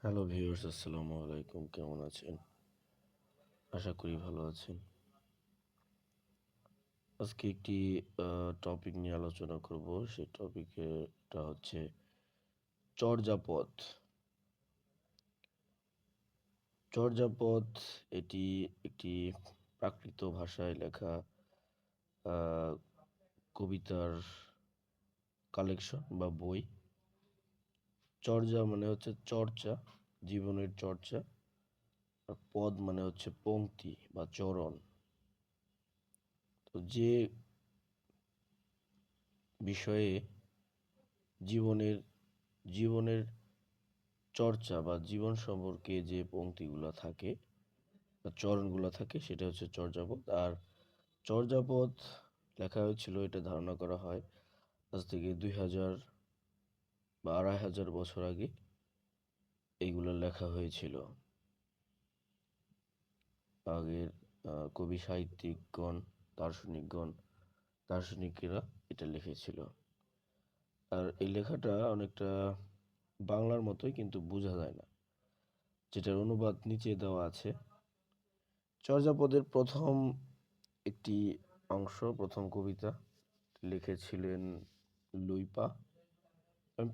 Hello viewers, আসসালামু আলাইকুম। কেমন আছেন? আশা করি ভালো আছেন। আজকে একটি টপিক নিয়ে আলোচনা করব। সেই টপিকটা হচ্ছে চর্যাপদ। চর্যাপদ এটি একটি প্রাকৃত ভাষায় লেখা আ কবিতার কালেকশন বা বই। চর্যা মানে হচ্ছে চর্চা, জীবনের চর্চা। আর পদ মানে হচ্ছে পংক্তি বা চরণ। তো যে বিষয়ে জীবনের জীবনের চর্চা বা জীবন সম্পর্কে যে পংক্তিগুলো থাকে বা চরণগুলো থাকে সেটা হচ্ছে চর্যাপদ। আর চর্যাপদ লেখা হয়েছিল, এটা ধারণা করা হয় আজ থেকে 2000 বা 2500 বছর আগে এইগুলো লেখা হয়েছিল। আগের কবি সাহিত্যিকগণ, দার্শনিকেরা এটা লিখেছিল। আর এই লেখাটা অনেকটা বাংলার মতোই, কিন্তু বোঝা যায় না, যেটার অনুবাদ নিচে দেওয়া আছে। চর্যাপদের প্রথম একটি অংশ, প্রথম কবিতা লিখেছিলেন লুইপা। আমি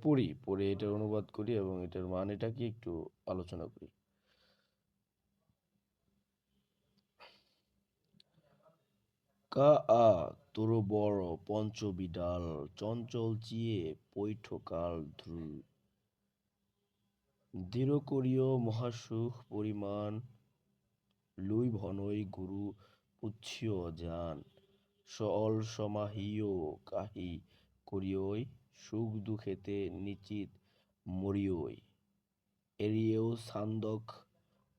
পড়ে এটার অনুবাদ করি এবং এটার মানেটাকে একটু আলোচনা করি। কা আ তোর বড় পঞ্চবিডাল, চঞ্চল চিয়ে পৈঠকাল ধ্রু, দৃঢ় করিও মহাসুখ পরিমাণ, লুই ভনৈ গুরু পুচ্ছিয় যান, সঅল সমাহিও কাহি করিয়ই, সুখ দুঃখেতে নিচিত মরিয়ই, এরিয়েও ছান্দক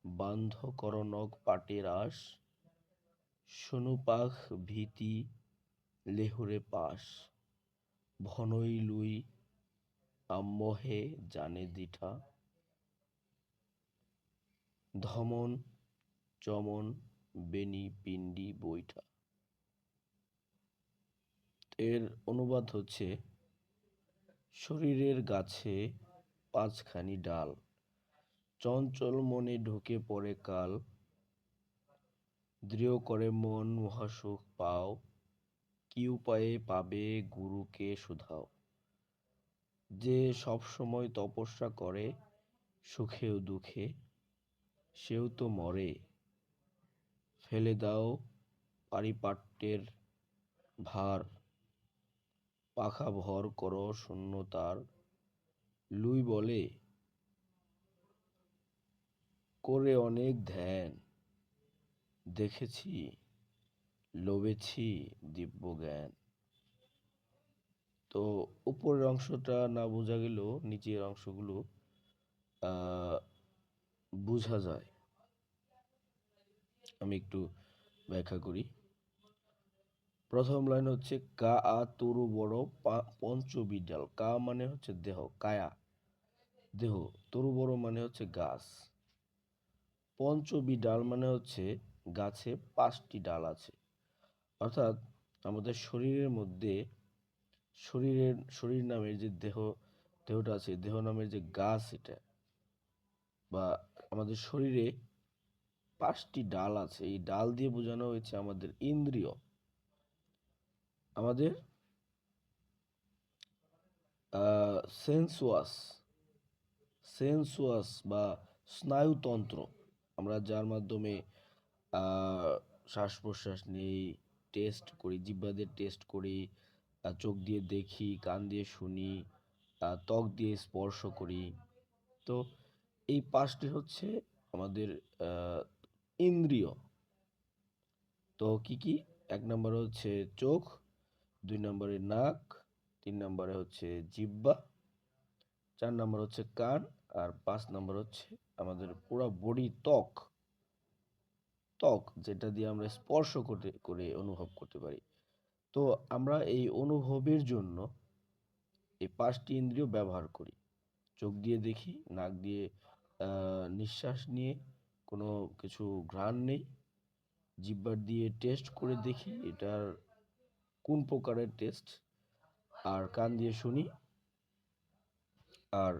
বান্ধকরণক পাটের আশ, সনুপাখ ভীতি লেহুরে পাশ, ভনৈ লুই আম্মহে জানে দিঠা, ধমন চমন বেনি পিণ্ডি বৈঠা। এর অনুবাদ হচ্ছে, শরীরের গাছে পাঁচখানি ডাল, চঞ্চল মনে ঢুকে পড়ে কাল, দৃঢ় করে মন মহাসুখ পাও, কি উপায়ে পাবে গুরুকে শুধাও, যে সবসময় তপস্যা করে সুখে ও দুঃখে, সেও তো মরে, ফেলে দাও পারিপাট্যের ভার, পাখা ভর করো শূন্যতার। লুই বলে, করে অনেক ধ্যান, দেখেছি লবেছি দিব্য জ্ঞান। তো উপরের অংশটা না বোঝা গেলেও নিচের অংশগুলো আহ, বোঝা যায়। আমি একটু ব্যাখ্যা করি। প্রথম লাইন হচ্ছে, কা আ তরু বড় পঞ্চবিডাল। কা মানে হচ্ছে দেহ, কায়া দেহ। তরু বড় মানে হচ্ছে গাছ। পঞ্চবিডাল মানে হচ্ছে গাছে 5টি ডাল আছে। অর্থাৎ আমাদের শরীরের মধ্যে, শরীর নামের যে দেহটা আছে, দেহ নামের যে গাছ, এটা বা আমাদের শরীরে 5টি ডাল আছে। এই ডাল দিয়ে বোঝানো হয়েছে আমাদের ইন্দ্রিয়, আমাদের সেন্সুয়াস সেন্সুয়াস বা স্নায়ুতন্ত্র, আমরা যার মাধ্যমে আহ, শ্বাস প্রশ্বাস নেই, টেস্ট করি, জিহ্বা দিয়ে টেস্ট করি, চোখ দিয়ে দেখি, কান দিয়ে শুনি, ত্বক দিয়ে স্পর্শ করি। তো এই 5টি হচ্ছে আমাদের আহ, ইন্দ্রিয়। তো কি কি? 1 নম্বরে হচ্ছে চোখ, 2 নম্বরে নাক, 3 নম্বরে হচ্ছে জিহ্বা, 4 নম্বর হচ্ছে কান, আর 5 নম্বর হচ্ছে আমাদের পুরো বডি ত্বক, যেটা দিয়ে আমরা স্পর্শ করে অনুভব করতে পারি। তো আমরা এই অনুভবের জন্য এই 5টি ইন্দ্রিয় ব্যবহার করি। চোখ দিয়ে দেখি, নাক দিয়ে নিঃশ্বাস নিয়ে কোনো কিছু ঘ্রাণ নেই, জিহ্বা দিয়ে টেস্ট করে দেখি এটার কোন প্রকারের টেস্ট, আর কান দিয়ে শুনি, আর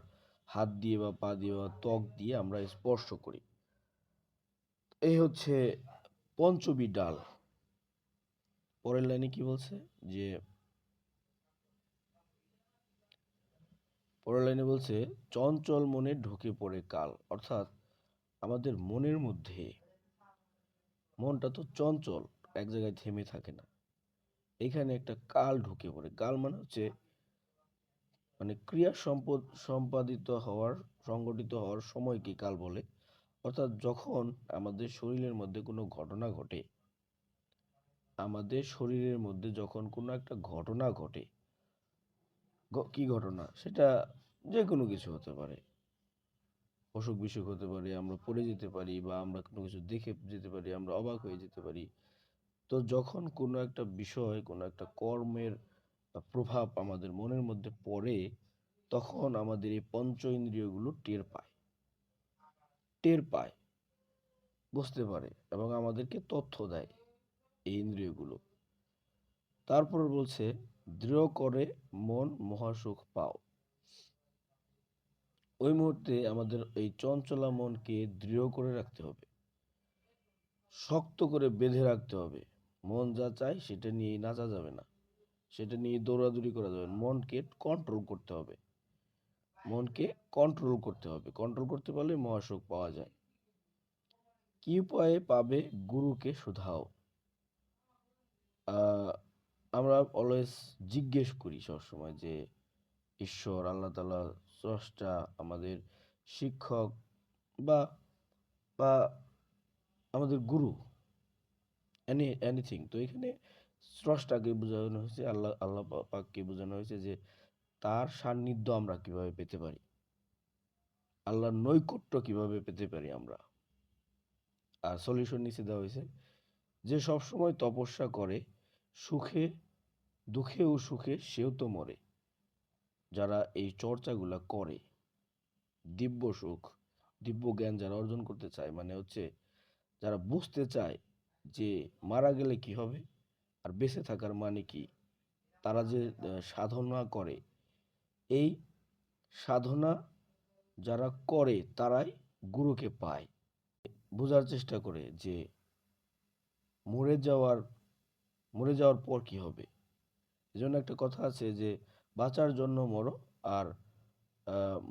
হাত দিয়ে বা পা দিয়ে বা ত্বক দিয়ে আমরা স্পর্শ করি। এই হচ্ছে পঞ্চমী ডাল। পরের লাইনে কি বলছে যে পরের লাইনে বলছে চঞ্চল মনে ঢুকে পড়ে কাল, অর্থাৎ আমাদের মনের মধ্যে, মনটা তো চঞ্চল, এক জায়গায় থেমে থাকে না, এখানে একটা কাল ঢুকে পড়ে। কাল মানে হচ্ছে মানে ক্রিয়া সম্পাদিত হওয়ার, সংগঠিত হওয়ার সময়কে কাল বলে। অর্থাৎ যখন আমাদের শরীরের মধ্যে কোনো ঘটনা ঘটে, আমাদের শরীরের মধ্যে যখন কোনো একটা ঘটনা ঘটে, কি ঘটনা সেটা যে কোনো কিছু হতে পারে, অসুখ বিসুখ হতে পারে, আমরা পড়ে যেতে পারি বা আমরা কোনো কিছু দেখে যেতে পারি, আমরা অবাক হয়ে যেতে পারি। তো যখন কোনো একটা বিষয়, কোনো একটা কর্মের প্রভাব আমাদের মনের মধ্যে পড়ে, তখন আমাদের এই পঞ্চ ইন্দ্রিয়গুলো টের পায়, বুঝতে পারে এবং আমাদেরকে তথ্য দেয় এই ইন্দ্রিয়গুলো। তারপর বলছে দৃঢ় করে মন মহাসুখ পাও। ওই মুহূর্তে আমাদের এই চঞ্চলা মনকে দৃঢ় করে রাখতে হবে, শক্ত করে বেঁধে রাখতে হবে। মন যা চায় সেটা নিয়ে নাচা যাবে না, সেটা নিয়ে দৌড়াদৌড়ি করা যাবে না। মনকে কন্ট্রোল করতে হবে, মনকে কন্ট্রোল করতে হবে। কন্ট্রোল করতে পারলে মহাসুখ পাওয়া যায়। কি উপায়ে পাবে গুরুকে শুধাও। আহ, আমরা অলওয়েজ জিজ্ঞেস করি সবসময় যে ঈশ্বর, আল্লাহ তাআলা, স্রষ্টা, আমাদের শিক্ষক বা বা আমাদের গুরু, এনিথিং। তো এখানে স্রষ্টাকে বোঝানো হয়েছে, আল্লাহ পাককে বোঝানো হয়েছে যে তার সান্নিধ্য আমরা কিভাবে পেতে পারি, আল্লাহর নৈকট্য কিভাবে পেতে পারি আমরা। আর সলিউশন নিচে দেওয়া হয়েছে যে সবসময় তপস্যা করে, সুখে দুঃখে ও সুখে সেও তো মরে। যারা এই চর্চাগুলা করে, দিব্য সুখ, দিব্য জ্ঞান যারা অর্জন করতে চায়, মানে হচ্ছে যারা বুঝতে চায় যে মারা গেলে কি হবে আর বেঁচে থাকার মানে কি, তারা যে সাধনা করে, এই সাধনা যারা করে তারাই গুরুকে পায়। বোঝার চেষ্টা করে যে মরে যাওয়ার মরে যাওয়ার পর কি হবে। এজন্য একটা কথা আছে যে বাঁচার জন্য মরো আর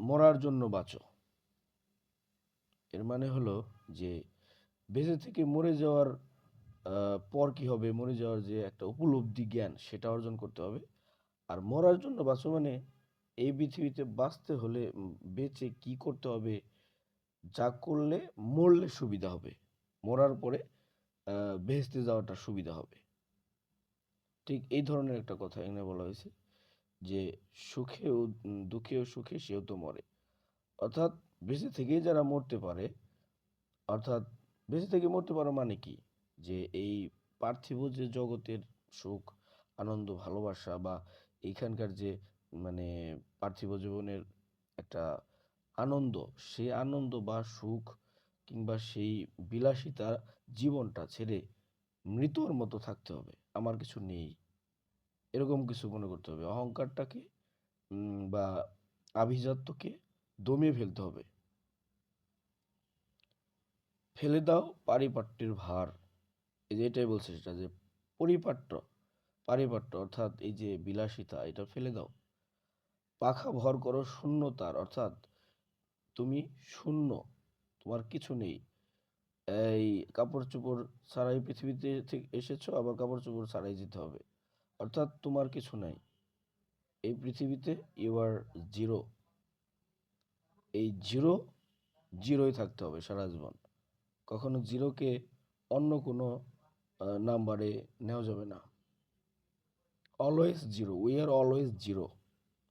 মরার জন্য বাঁচো। এর মানে হলো যে বেঁচে থেকে মরে যাওয়ার পর কি হবে, মরে যাওয়ার যে একটা উপলব্ধি জ্ঞান, সেটা অর্জন করতে হবে। আর মরার জন্য বাঁচো মানে এই পৃথিবীতে বাঁচতে হলে বেঁচে কি করতে হবে, যা করলে মরলে সুবিধা হবে, মরার পরে বেহেশতে যাওয়াটা সুবিধা হবে। ঠিক এই ধরনের একটা কথা এখানে বলা হয়েছে যে সুখে ও দুঃখে ও সুখে সেও তো মরে। অর্থাৎ বেঁচে থেকেই যারা মরতে পারে, অর্থাৎ বেঁচে থেকে মরতে পারো মানে কি, যে এই পার্থিব যে জগতের সুখ, আনন্দ, ভালোবাসা বা এইখানকার যে মানে পার্থিব জীবনের একটা আনন্দ, সেই আনন্দ বা সুখ কিংবা সেই বিলাসিতা জীবনটা ছেড়ে মৃতর মতো থাকতে হবে, আমার কিছু নেই এরকম কিছু মনে করতে হবে। অহংকারটাকে বা আভিজাত্যকে দমিয়ে ফেলতে হবে। ফেলে দাও পারিপাট্যের ভার। এই যে এটাই বলছে, সেটা যে পরিপাট্য, পারিপাট্য অর্থাৎ এই যে বিলাসিতা, এটা ফেলে দাও। পাখা ভর করো শূন্যতার, অর্থাৎ তুমি শূন্য, তোমার কিছু নেই। এই কাপড় চোপড় ছাড়াই পৃথিবীতে এসেছো, আবার কাপড় চোপড় ছাড়াই যেতে হবে, অর্থাৎ তোমার কিছু নাই এই পৃথিবীতে। You are zero. এই জিরো, জিরোই থাকতে হবে সারা জীবন। কখনো জিরোকে অন্য কোনো নাম্বারে নেওয়া যাবে না। Always zero, we are always zero,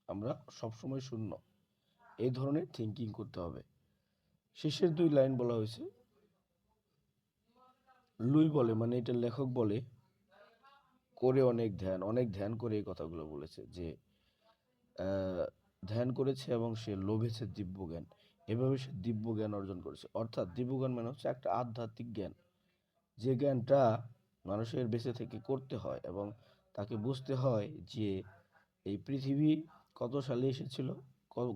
আমরা সবসময় শূন্য। এই ধরনের থিঙ্কিং করতে হবে। শেষের দুই লাইন বলা হয়েছে, লুই বলে মানে এটা লেখক বলে, করে অনেক ধ্যান করে এই কথাগুলো বলেছে যে ধ্যান করেছে এবং সে লোভেছে দিব্য জ্ঞান। এভাবে সে দিব্য জ্ঞান অর্জন করেছে। অর্থাৎ দিব্য জ্ঞান মানে হচ্ছে একটা আধ্যাত্মিক জ্ঞান, যে জ্ঞানটা মানুষের বেঁচে থেকে করতে হয় এবং তাকে বুঝতে হয় যে এই পৃথিবী কত সালে এসেছিল,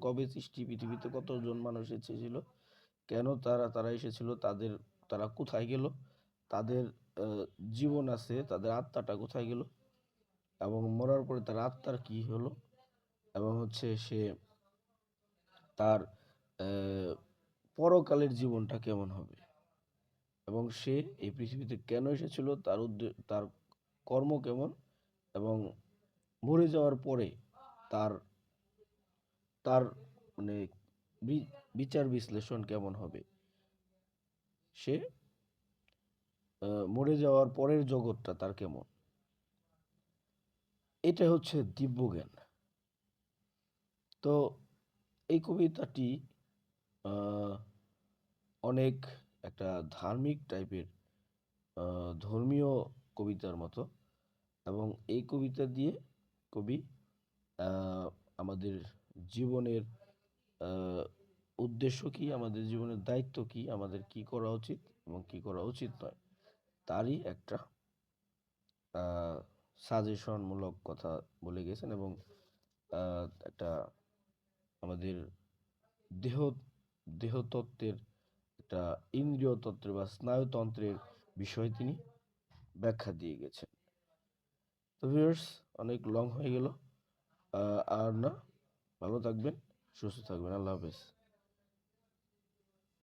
কবে সৃষ্টি, পৃথিবীতে কতজন মানুষ এসেছিল, কেন তারা এসেছিল, তারা কোথায় গেল, তাদের আহ, জীবন আছে, তাদের আত্মাটা কোথায় গেল, এবং মরার পরে তার আত্মার কি হলো, এবং হচ্ছে সে তার আহ, পরকালের জীবনটা কেমন হবে, এবং সে এই পৃথিবীতে কেন এসেছিল, তার কর্ম কেমন, এবং মরে যাওয়ার পরে তার তার মানে বিচার বিশ্লেষণ কেমন হবে, সে মরে যাওয়ার পরের জগৎটা তার কেমন, এটা হচ্ছে দিব্যজ্ঞান। তো এই কবিতাটি আহ, অনেক একটা ধার্মিক টাইপের, ধর্মীয় কবিতার মতো, এবং এই কবিতা দিয়ে কবি আহ, আমাদের জীবনের আহ, উদ্দেশ্য কি, আমাদের জীবনের দায়িত্ব কি, আমাদের কি করা উচিত এবং কি করা উচিত নয়, তারই একটা সাজেশনমূলক কথা বলে গেছেন, এবং একটা আমাদের দেহ দেহতত্ত্বের, একটা ইন্দ্রিয় তত্ত্বের বা স্নায়ুতন্ত্রের বিষয় তিনি ব্যাখ্যা দিয়ে গেছেন। তো ভিউয়ার্স, অনেক লং হয়ে গেল, আর না, ভালো থাকবেন, সুস্থ থাকবেন, আল্লাহ হাফেজ।